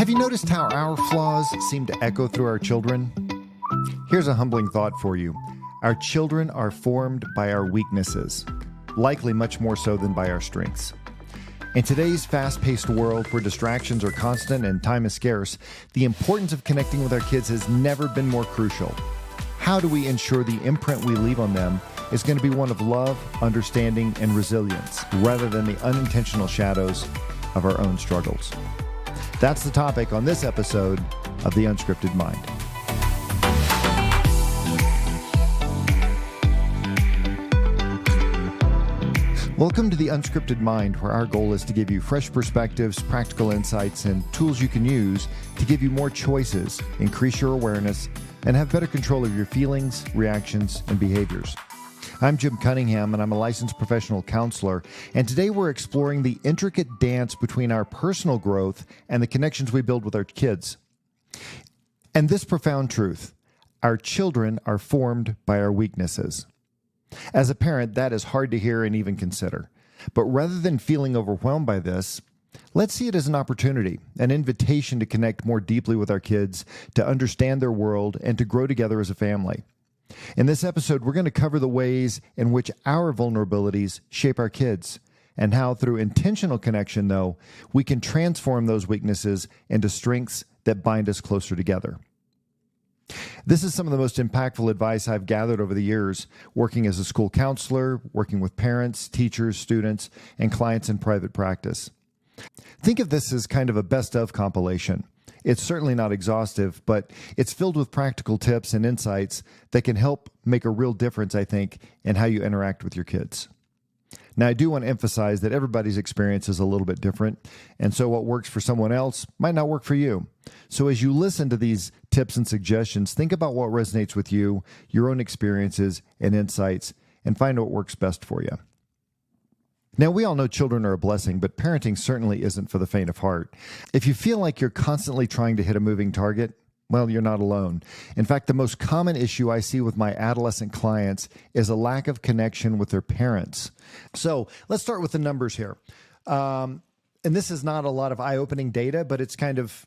Have you noticed how our flaws seem to echo through our children? Here's a humbling thought for you. Our children are formed by our weaknesses, likely much more so than by our strengths. In today's fast-paced world where distractions are constant and time is scarce, the importance of connecting with our kids has never been more crucial. How do we ensure the imprint we leave on them is going to be one of love, understanding, and resilience, rather than the unintentional shadows of our own struggles? That's the topic on this episode of The Unscripted Mind. Welcome to The Unscripted Mind, where our goal is to give you fresh perspectives, practical insights, and tools you can use to give you more choices, increase your awareness, and have better control of your feelings, reactions, and behaviors. I'm Jim Cunningham, and I'm a licensed professional counselor, and today we're exploring the intricate dance between our personal growth and the connections we build with our kids. And this profound truth: our children are formed by our weaknesses. As a parent, that is hard to hear and even consider. But rather than feeling overwhelmed by this, let's see it as an opportunity, an invitation to connect more deeply with our kids, to understand their world, and to grow together as a family. In this episode, we're going to cover the ways in which our vulnerabilities shape our kids, and how through intentional connection, though, we can transform those weaknesses into strengths that bind us closer together. This is some of the most impactful advice I've gathered over the years, working as a school counselor, working with parents, teachers, students, and clients in private practice. Think of this as kind of a best of compilation. It's certainly not exhaustive, but it's filled with practical tips and insights that can help make a real difference, I think, in how you interact with your kids. Now, I do want to emphasize that everybody's experience is a little bit different, and so what works for someone else might not work for you. So as you listen to these tips and suggestions, think about what resonates with you, your own experiences and insights, and find what works best for you. Now, we all know children are a blessing, but parenting certainly isn't for the faint of heart. If you feel like you're constantly trying to hit a moving target, well, you're not alone. In fact, the most common issue I see with my adolescent clients is a lack of connection with their parents. So let's start with the numbers here. And this is not a lot of eye-opening data, but it's kind of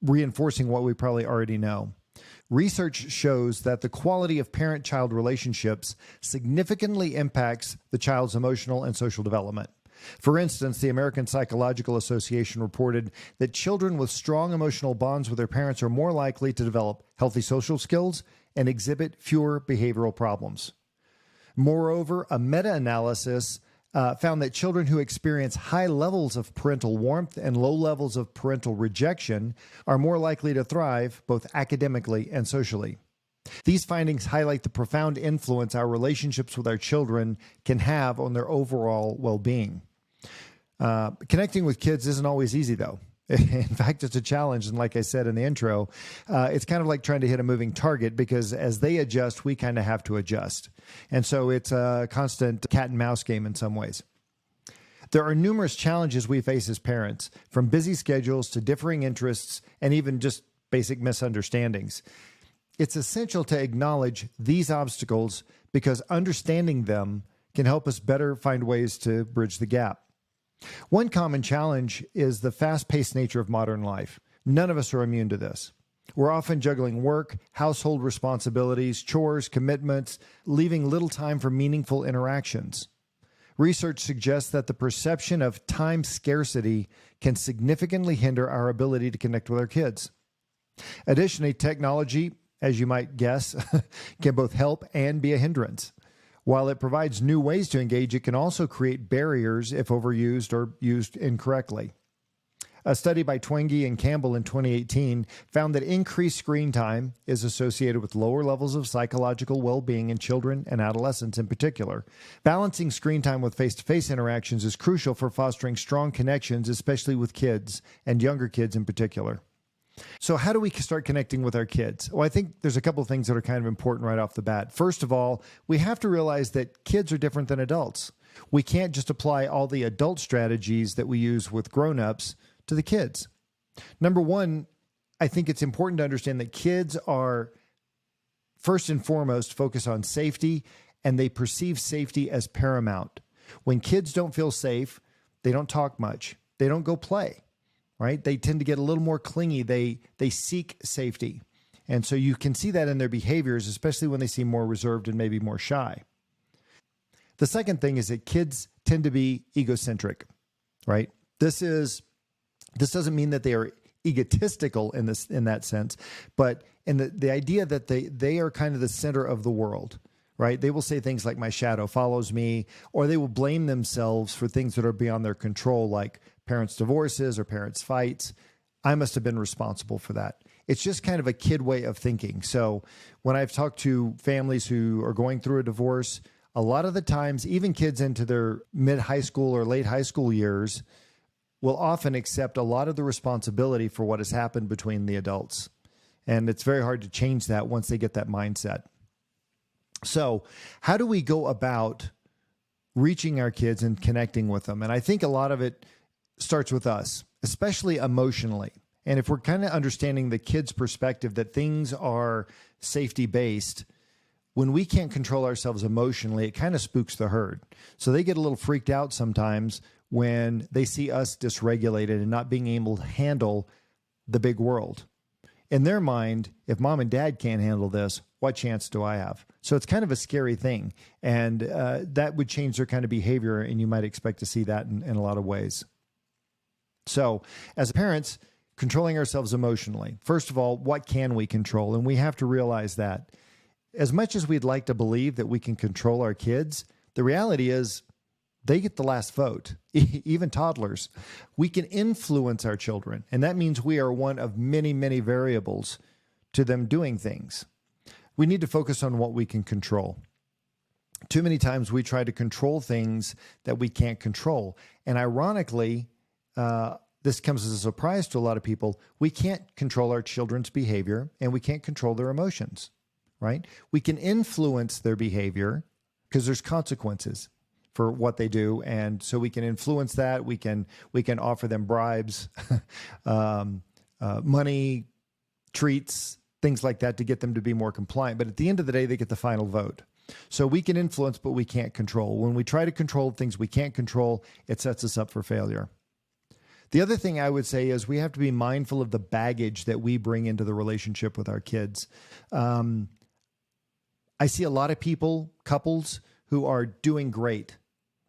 reinforcing what we probably already know. Research shows that the quality of parent-child relationships significantly impacts the child's emotional and social development. For instance, the American Psychological Association reported that children with strong emotional bonds with their parents are more likely to develop healthy social skills and exhibit fewer behavioral problems. Moreover, a meta-analysis found that children who experience high levels of parental warmth and low levels of parental rejection are more likely to thrive both academically and socially. These findings highlight the profound influence our relationships with our children can have on their overall well-being. Connecting with kids isn't always easy, though. In fact, it's a challenge, and like I said in the intro, it's kind of like trying to hit a moving target, because as they adjust, we kind of have to adjust. And so it's a constant cat and mouse game in some ways. There are numerous challenges we face as parents, from busy schedules to differing interests and even just basic misunderstandings. It's essential to acknowledge these obstacles, because understanding them can help us better find ways to bridge the gap. One common challenge is the fast-paced nature of modern life. None of us are immune to this. We're often juggling work, household responsibilities, chores, commitments, leaving little time for meaningful interactions. Research suggests that the perception of time scarcity can significantly hinder our ability to connect with our kids. Additionally, technology, as you might guess, can both help and be a hindrance. While it provides new ways to engage, it can also create barriers if overused or used incorrectly. A study by Twenge and Campbell in 2018 found that increased screen time is associated with lower levels of psychological well-being in children and adolescents in particular. Balancing screen time with face-to-face interactions is crucial for fostering strong connections, especially with kids and younger kids in particular. So how do we start connecting with our kids? Well, I think there's a couple of things that are kind of important right off the bat. First of all, we have to realize that kids are different than adults. We can't just apply all the adult strategies that we use with grown-ups to the kids. Number one, I think it's important to understand that kids are first and foremost focused on safety, and they perceive safety as paramount. When kids don't feel safe, they don't talk much. They don't go play. right? They tend to get a little more clingy. They seek safety. And so you can see that in their behaviors, especially when they seem more reserved and maybe more shy. The second thing is that kids tend to be egocentric, right? This doesn't mean that they are egotistical in that sense, but in the idea that they are kind of the center of the world, right? They will say things like, my shadow follows me, or they will blame themselves for things that are beyond their control, like parents' divorces or parents' fights. I must have been responsible for that. It's just kind of a kid way of thinking. So when I've talked to families who are going through a divorce, a lot of the times, even kids into their mid-high school or late high school years will often accept a lot of the responsibility for what has happened between the adults. And it's very hard to change that once they get that mindset. So how do we go about reaching our kids and connecting with them? And I think a lot of it starts with us, especially emotionally. And if we're kind of understanding the kid's perspective that things are safety-based, when we can't control ourselves emotionally, it kind of spooks the herd. So they get a little freaked out sometimes when they see us dysregulated and not being able to handle the big world. In their mind, if mom and dad can't handle this, what chance do I have? So it's kind of a scary thing. And that would change their kind of behavior, and you might expect to see that in a lot of ways. So as parents, controlling ourselves emotionally. First of all, what can we control? And we have to realize that as much as we'd like to believe that we can control our kids, the reality is they get the last vote, even toddlers. We can influence our children, and that means we are one of many, many variables to them doing things. We need to focus on what we can control. Too many times we try to control things that we can't control. And ironically, this comes as a surprise to a lot of people. We can't control our children's behavior, and we can't control their emotions, right? We can influence their behavior because there's consequences for what they do. And so we can influence that. We can offer them bribes, money, treats, things like that to get them to be more compliant. But at the end of the day, they get the final vote. So we can influence, but we can't control. When we try to control things we can't control, it sets us up for failure. The other thing I would say is we have to be mindful of the baggage that we bring into the relationship with our kids. I see a lot of couples who are doing great,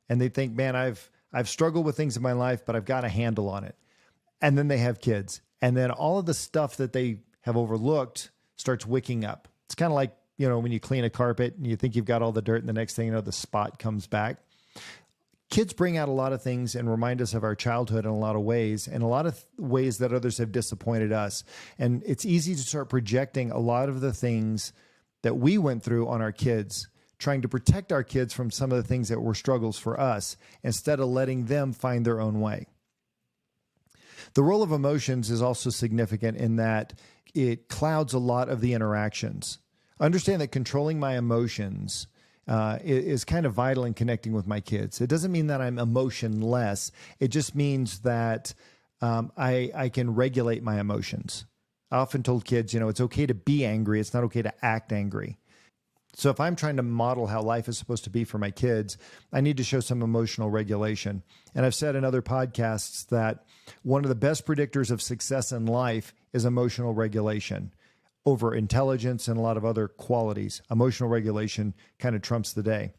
and they think, man, I've struggled with things in my life, but I've got a handle on it. And then they have kids. And then all of the stuff that they have overlooked starts wicking up. It's kind of like, when you clean a carpet and you think you've got all the dirt, and the next thing you know, the spot comes back. Kids bring out a lot of things and remind us of our childhood in a lot of ways, and a lot of ways that others have disappointed us. And it's easy to start projecting a lot of the things that we went through on our kids, trying to protect our kids from some of the things that were struggles for us, instead of letting them find their own way. The role of emotions is also significant in that it clouds a lot of the interactions. Understand that controlling my emotions is kind of vital in connecting with my kids. It doesn't mean that I'm emotionless. It just means that I can regulate my emotions. I often told kids, it's okay to be angry. It's not okay to act angry. So if I'm trying to model how life is supposed to be for my kids, I need to show some emotional regulation. And I've said in other podcasts that one of the best predictors of success in life is emotional regulation over intelligence and a lot of other qualities. Emotional regulation kind of trumps the day.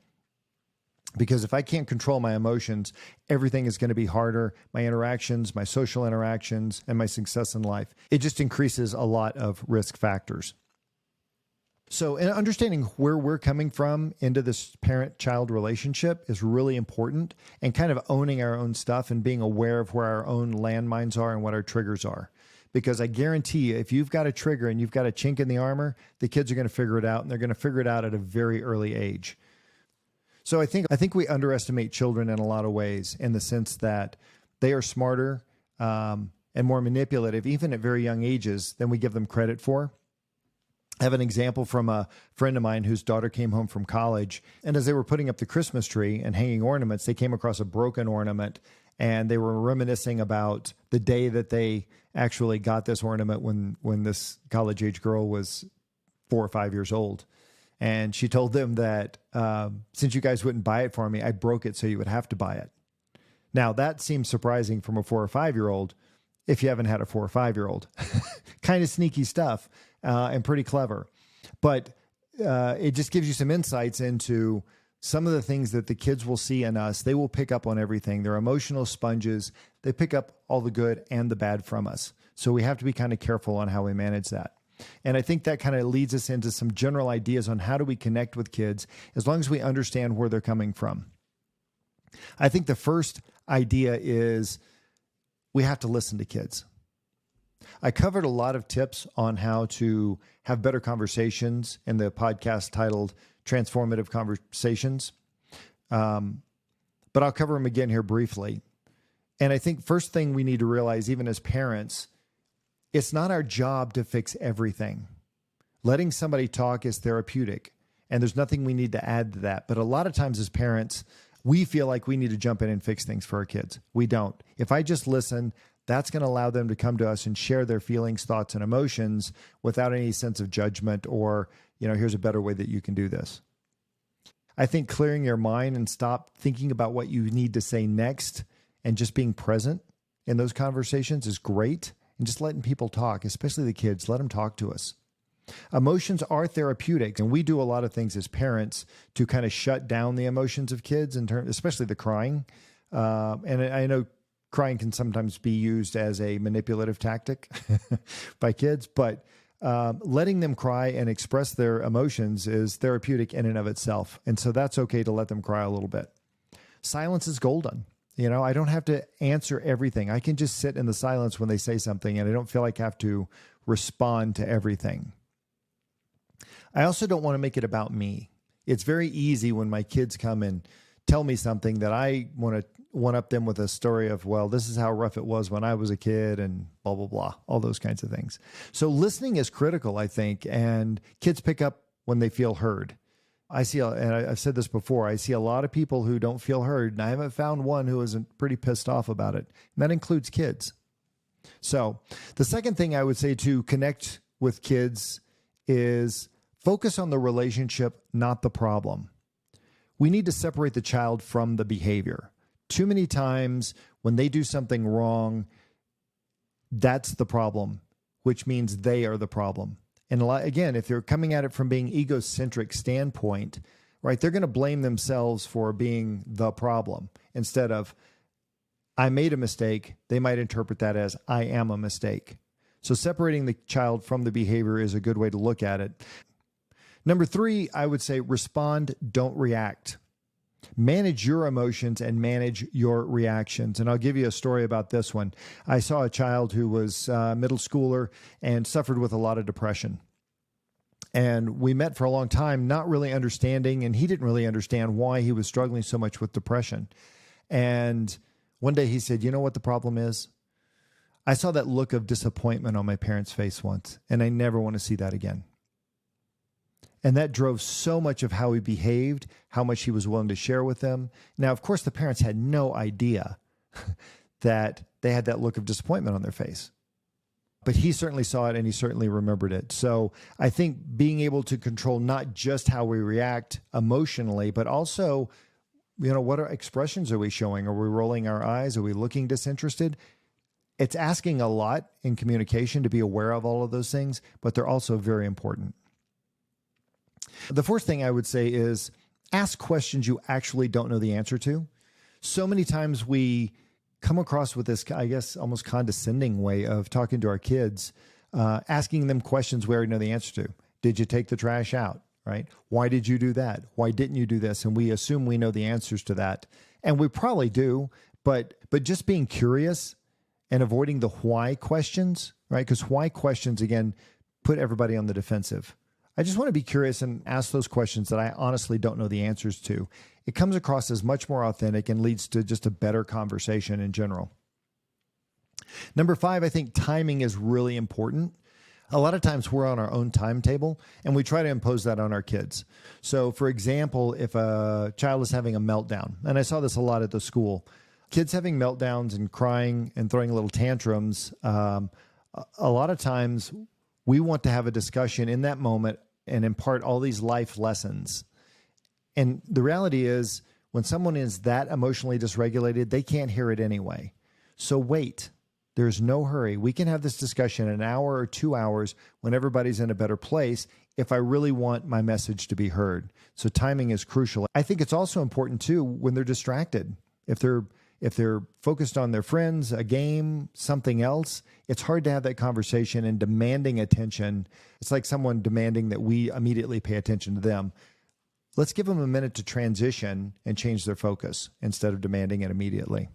Because if I can't control my emotions, everything is going to be harder. My interactions, my social interactions, and my success in life, it just increases a lot of risk factors. So in understanding where we're coming from into this parent-child relationship is really important, and kind of owning our own stuff and being aware of where our own landmines are and what our triggers are. Because I guarantee you, if you've got a trigger and you've got a chink in the armor, the kids are going to figure it out, and they're going to figure it out at a very early age. So I think we underestimate children in a lot of ways, in the sense that they are smarter and more manipulative, even at very young ages, than we give them credit for. I have an example from a friend of mine whose daughter came home from college, and as they were putting up the Christmas tree and hanging ornaments, they came across a broken ornament, and they were reminiscing about the day that they actually got this ornament when this college-age girl was 4 or 5 years old. And she told them that since you guys wouldn't buy it for me, I broke it so you would have to buy it. Now, that seems surprising from a 4 or 5-year-old. if you haven't had a 4 or 5-year-old. Kind of sneaky stuff and pretty clever. But it just gives you some insights into some of the things that the kids will see in us. They will pick up on everything. They're emotional sponges. They pick up all the good and the bad from us. So we have to be kind of careful on how we manage that. And I think that kind of leads us into some general ideas on how do we connect with kids as long as we understand where they're coming from. I think the first idea is we have to listen to kids. I covered a lot of tips on how to have better conversations in the podcast titled Transformative Conversations. But I'll cover them again here briefly. And I think first thing we need to realize, even as parents, it's not our job to fix everything. Letting somebody talk is therapeutic, and there's nothing we need to add to that. But a lot of times as parents, we feel like we need to jump in and fix things for our kids. We don't. If I just listen, that's going to allow them to come to us and share their feelings, thoughts, and emotions without any sense of judgment or, here's a better way that you can do this. I think clearing your mind and stop thinking about what you need to say next and just being present in those conversations is great. And just letting people talk, especially the kids, let them talk to us. Emotions are therapeutic, and we do a lot of things as parents to kind of shut down the emotions of kids, especially the crying. And I know crying can sometimes be used as a manipulative tactic by kids, but letting them cry and express their emotions is therapeutic in and of itself. And so that's okay to let them cry a little bit. Silence is golden. I don't have to answer everything. I can just sit in the silence when they say something, and I don't feel like I have to respond to everything. I also don't want to make it about me. It's very easy when my kids come and tell me something that I want to one-up them with a story of, well, this is how rough it was when I was a kid and blah, blah, blah, all those kinds of things. So listening is critical, I think, and kids pick up when they feel heard. And I've said this before, I see a lot of people who don't feel heard, and I haven't found one who isn't pretty pissed off about it. And that includes kids. So the second thing I would say to connect with kids is focus on the relationship, not the problem. We need to separate the child from the behavior. Too many times when they do something wrong, that's the problem, which means they are the problem. And again, if they're coming at it from being egocentric standpoint, right, they're going to blame themselves for being the problem instead of, I made a mistake. They might interpret that as, I am a mistake. So separating the child from the behavior is a good way to look at it. Number 3, I would say respond, don't react. Manage your emotions and manage your reactions. And I'll give you a story about this one. I saw a child who was a middle schooler and suffered with a lot of depression. And we met for a long time, not really understanding, and he didn't really understand why he was struggling so much with depression. And one day he said, you know what the problem is? I saw that look of disappointment on my parents' face once, and I never want to see that again. And that drove so much of how he behaved, how much he was willing to share with them. Now, of course, the parents had no idea that they had that look of disappointment on their face. But he certainly saw it, and he certainly remembered it. So I think being able to control not just how we react emotionally, but also, what expressions are we showing? Are we rolling our eyes? Are we looking disinterested? It's asking a lot in communication to be aware of all of those things, but they're also very important. The fourth thing I would say is ask questions you actually don't know the answer to. So many times we come across with this, I guess, almost condescending way of talking to our kids, asking them questions we already know the answer to. Did you take the trash out? Right? Why did you do that? Why didn't you do this? And we assume we know the answers to that. And we probably do, but just being curious and avoiding the why questions, right? Because why questions, again, put everybody on the defensive. I just want to be curious and ask those questions that I honestly don't know the answers to. It comes across as much more authentic and leads to just a better conversation in general. Number 5, I think timing is really important. A lot of times we're on our own timetable and we try to impose that on our kids. So for example, if a child is having a meltdown, and I saw this a lot at the school, kids having meltdowns and crying and throwing little tantrums, a lot of times we want to have a discussion in that moment and impart all these life lessons. And the reality is, when someone is that emotionally dysregulated, they can't hear it anyway. So wait. There's no hurry. We can have this discussion an hour or 2 hours when everybody's in a better place if I really want my message to be heard. So timing is crucial. I think it's also important too when they're distracted. If they're focused on their friends, a game, something else, it's hard to have that conversation and demanding attention. It's like someone demanding that we immediately pay attention to them. Let's give them a minute to transition and change their focus instead of demanding it immediately.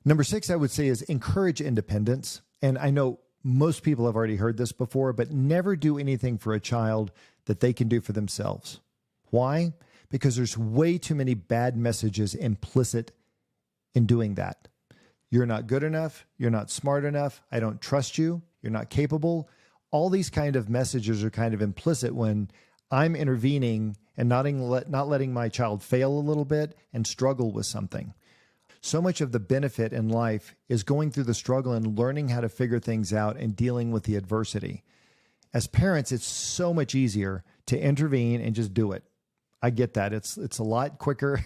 Number 6, I would say, is encourage independence. And I know most people have already heard this before, but never do anything for a child that they can do for themselves. Why? Because there's way too many bad messages implicit in doing that. You're not good enough. You're not smart enough. I don't trust you. You're not capable. All these kind of messages are kind of implicit when I'm intervening and not letting my child fail a little bit and struggle with something. So much of the benefit in life is going through the struggle and learning how to figure things out and dealing with the adversity. As parents, it's so much easier to intervene and just do it. I get that. It's a lot quicker.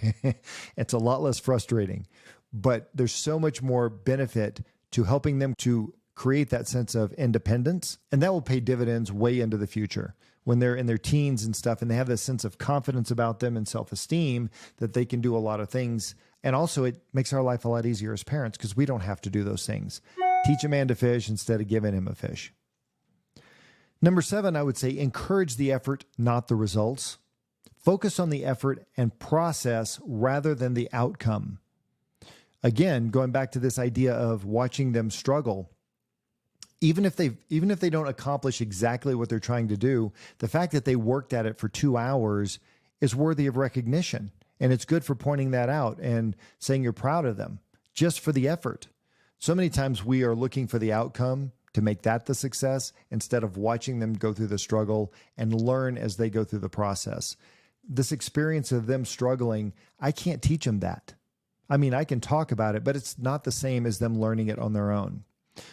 It's a lot less frustrating. But there's so much more benefit to helping them to create that sense of independence. And that will pay dividends way into the future when they're in their teens and stuff, and they have this sense of confidence about them and self-esteem that they can do a lot of things. And also it makes our life a lot easier as parents because we don't have to do those things. Teach a man to fish instead of giving him a fish. Number 7, I would say encourage the effort, not the results. Focus on the effort and process rather than the outcome. Again, going back to this idea of watching them struggle, even if they don't accomplish exactly what they're trying to do, the fact that they worked at it for 2 hours is worthy of recognition. And it's good for pointing that out and saying you're proud of them just for the effort. So many times we are looking for the outcome to make that the success instead of watching them go through the struggle and learn as they go through the process. This experience of them struggling, I can't teach them that. I mean, I can talk about it, but it's not the same as them learning it on their own.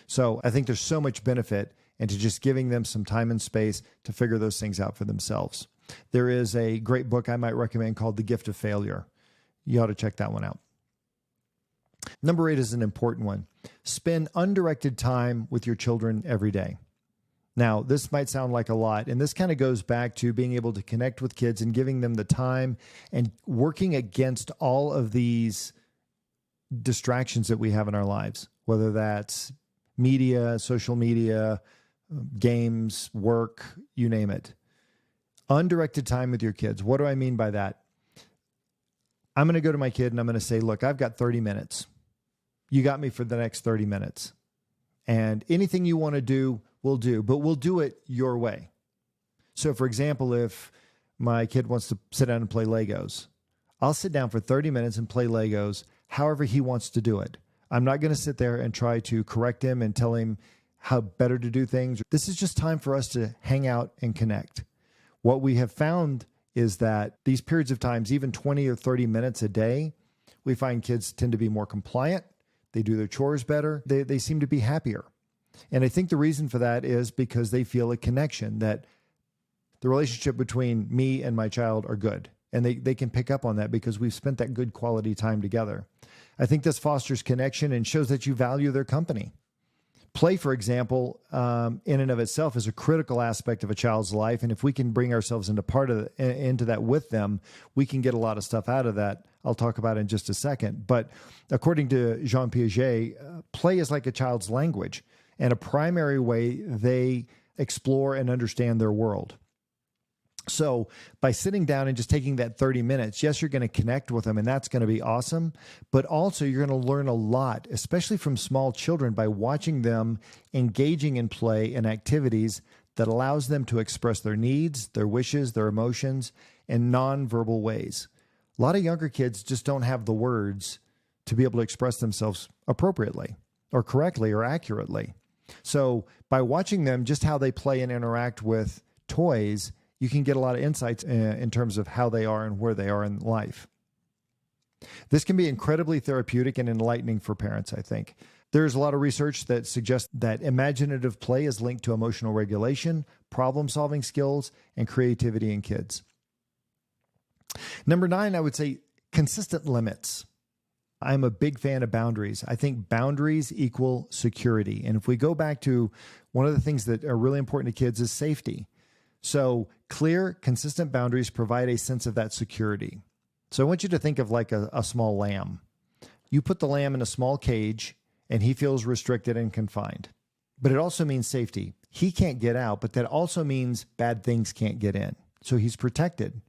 So I think there's so much benefit into just giving them some time and space to figure those things out for themselves. There is a great book I might recommend called The Gift of Failure. You ought to check that one out. Number 8 is an important one. Spend undirected time with your children every day. Now, this might sound like a lot, and this kind of goes back to being able to connect with kids and giving them the time and working against all of these distractions that we have in our lives, whether that's media, social media, games, work, you name it. Undirected time with your kids. What do I mean by that? I'm going to go to my kid and I'm going to say, look, I've got 30 minutes. You got me for the next 30 minutes. And anything you want to do, we'll do, but we'll do it your way. So for example, if my kid wants to sit down and play Legos, I'll sit down for 30 minutes and play Legos however he wants to do it. I'm not going to sit there and try to correct him and tell him how better to do things. This is just time for us to hang out and connect. What we have found is that these periods of times, even 20 or 30 minutes a day, we find kids tend to be more compliant. They do their chores better. They seem to be happier. And I think the reason for that is because they feel a connection, that the relationship between me and my child are good. And they can pick up on that because we've spent that good quality time together. I think this fosters connection and shows that you value their company. Play, for example, in and of itself is a critical aspect of a child's life. And if we can bring ourselves into that with them, we can get a lot of stuff out of that. I'll talk about it in just a second. But according to Jean Piaget, play is like a child's language and a primary way they explore and understand their world. So by sitting down and just taking that 30 minutes, yes, you're going to connect with them and that's going to be awesome. But also you're going to learn a lot, especially from small children, by watching them engaging in play and activities that allows them to express their needs, their wishes, their emotions in nonverbal ways. A lot of younger kids just don't have the words to be able to express themselves appropriately or correctly or accurately. So by watching them, just how they play and interact with toys, you can get a lot of insights in terms of how they are and where they are in life. This can be incredibly therapeutic and enlightening for parents, I think. There's a lot of research that suggests that imaginative play is linked to emotional regulation, problem-solving skills, and creativity in kids. Number 9, I would say consistent limits. I'm a big fan of boundaries. I think boundaries equal security. And if we go back to one of the things that are really important to kids is safety. So clear, consistent boundaries provide a sense of that security. So I want you to think of like a small lamb. You put the lamb in a small cage and he feels restricted and confined. But it also means safety. He can't get out, but that also means bad things can't get in. So he's protected.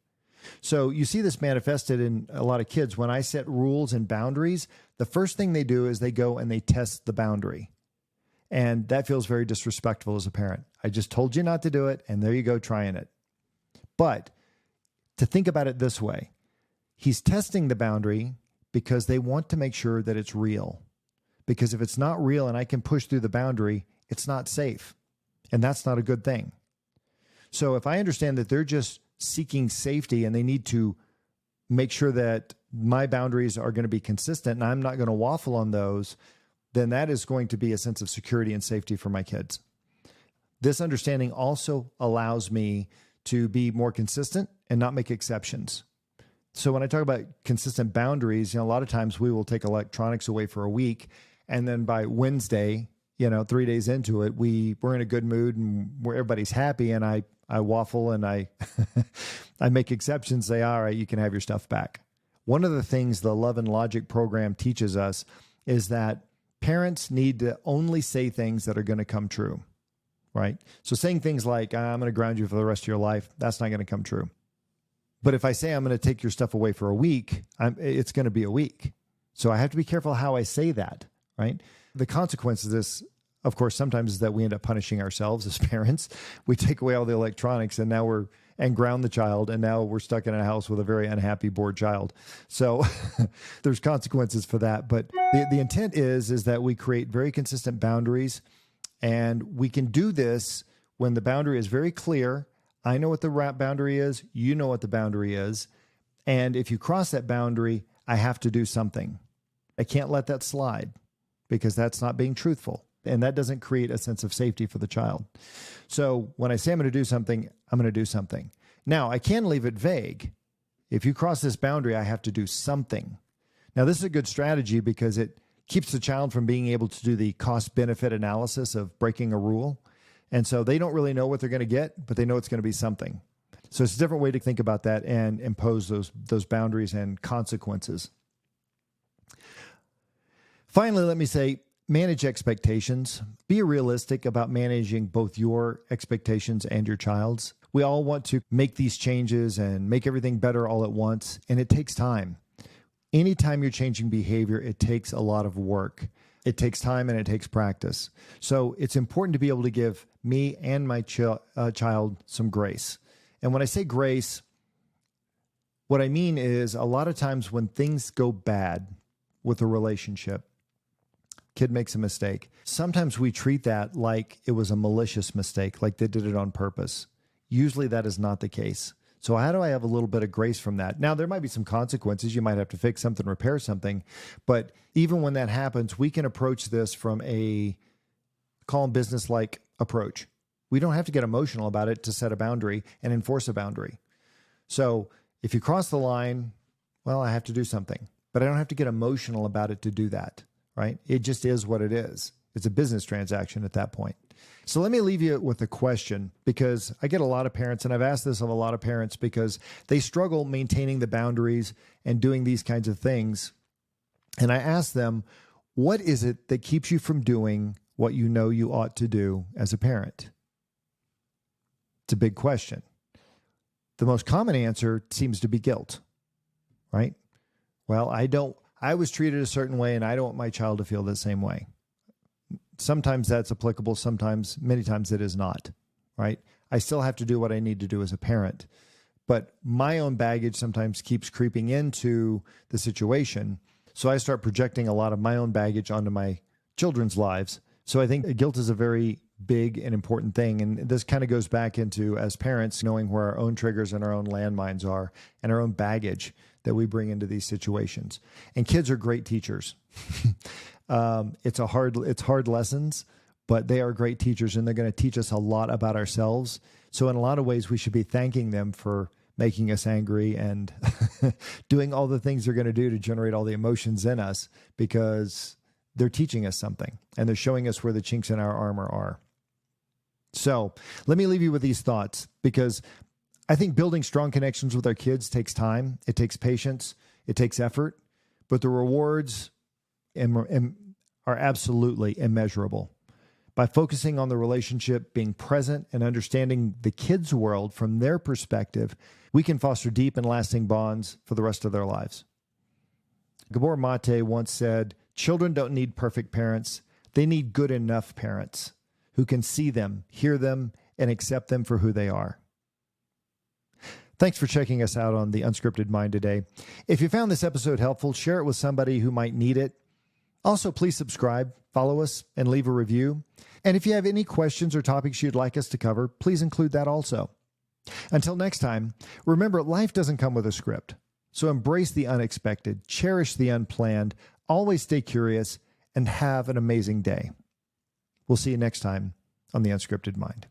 So you see this manifested in a lot of kids. When I set rules and boundaries, the first thing they do is they go and they test the boundary. And that feels very disrespectful as a parent. I just told you not to do it, and there you go trying it. But to think about it this way, he's testing the boundary because they want to make sure that it's real. Because if it's not real and I can push through the boundary, it's not safe. And that's not a good thing. So if I understand that they're just seeking safety and they need to make sure that my boundaries are going to be consistent and I'm not going to waffle on those, then that is going to be a sense of security and safety for my kids. This understanding also allows me to be more consistent and not make exceptions. So when I talk about consistent boundaries, a lot of times we will take electronics away for a week, and then by Wednesday, 3 days into it, we're in a good mood and everybody's happy, and I waffle and I I make exceptions, say, all right, you can have your stuff back. One of the things the Love and Logic program teaches us is that parents need to only say things that are going to come true, right? So saying things like, I'm going to ground you for the rest of your life, that's not going to come true. But if I say I'm going to take your stuff away for a week, it's going to be a week. So I have to be careful how I say that, right? The consequence of this, of course, sometimes is that we end up punishing ourselves as parents. We take away all the electronics and ground the child, and now we're stuck in a house with a very unhappy, bored child. So there's consequences for that. But the intent is that we create very consistent boundaries, and we can do this when the boundary is very clear. I know what the boundary is. You know what the boundary is. And if you cross that boundary, I have to do something. I can't let that slide because that's not being truthful. And that doesn't create a sense of safety for the child. So when I say I'm going to do something, I'm going to do something. Now, I can leave it vague. If you cross this boundary, I have to do something. Now, this is a good strategy because it keeps the child from being able to do the cost-benefit analysis of breaking a rule. And so they don't really know what they're going to get, but they know it's going to be something. So it's a different way to think about that and impose those boundaries and consequences. Finally, let me say, manage expectations. Be realistic about managing both your expectations and your child's. We all want to make these changes and make everything better all at once, and it takes time. Anytime you're changing behavior, it takes a lot of work. It takes time and it takes practice. So it's important to be able to give me and my child some grace. And when I say grace, what I mean is a lot of times when things go bad with a relationship, kid makes a mistake. Sometimes we treat that like it was a malicious mistake, like they did it on purpose. Usually that is not the case. So how do I have a little bit of grace from that? Now, there might be some consequences. You might have to fix something, repair something. But even when that happens, we can approach this from a calm, business-like approach. We don't have to get emotional about it to set a boundary and enforce a boundary. So if you cross the line, well, I have to do something. But I don't have to get emotional about it to do that, right? It just is what it is. It's a business transaction at that point. So let me leave you with a question, because I get a lot of parents, and I've asked this of a lot of parents, because they struggle maintaining the boundaries and doing these kinds of things. And I ask them, what is it that keeps you from doing what you know you ought to do as a parent? It's a big question. The most common answer seems to be guilt, right? Well, I was treated a certain way and I don't want my child to feel the same way. Sometimes that's applicable. Many times it is not, right? I still have to do what I need to do as a parent, but my own baggage sometimes keeps creeping into the situation. So I start projecting a lot of my own baggage onto my children's lives. So I think guilt is a very big and important thing. And this kind of goes back into, as parents, knowing where our own triggers and our own landmines are and our own baggage that we bring into these situations. And kids are great teachers. It's hard lessons, but they are great teachers, and they're going to teach us a lot about ourselves. So in a lot of ways, we should be thanking them for making us angry and doing all the things they're going to do to generate all the emotions in us, because they're teaching us something and they're showing us where the chinks in our armor are. So let me leave you with these thoughts, because I think building strong connections with our kids takes time. It takes patience. It takes effort, but the rewards are absolutely immeasurable. By focusing on the relationship, being present, and understanding the kids' world from their perspective, we can foster deep and lasting bonds for the rest of their lives. Gabor Mate once said, "Children don't need perfect parents. They need good enough parents who can see them, hear them, and accept them for who they are." Thanks for checking us out on the Unscripted Mind today. If you found this episode helpful, share it with somebody who might need it. Also, please subscribe, follow us, and leave a review. And if you have any questions or topics you'd like us to cover, please include that also. Until next time, remember, life doesn't come with a script. So embrace the unexpected, cherish the unplanned, always stay curious, and have an amazing day. We'll see you next time on the Unscripted Mind.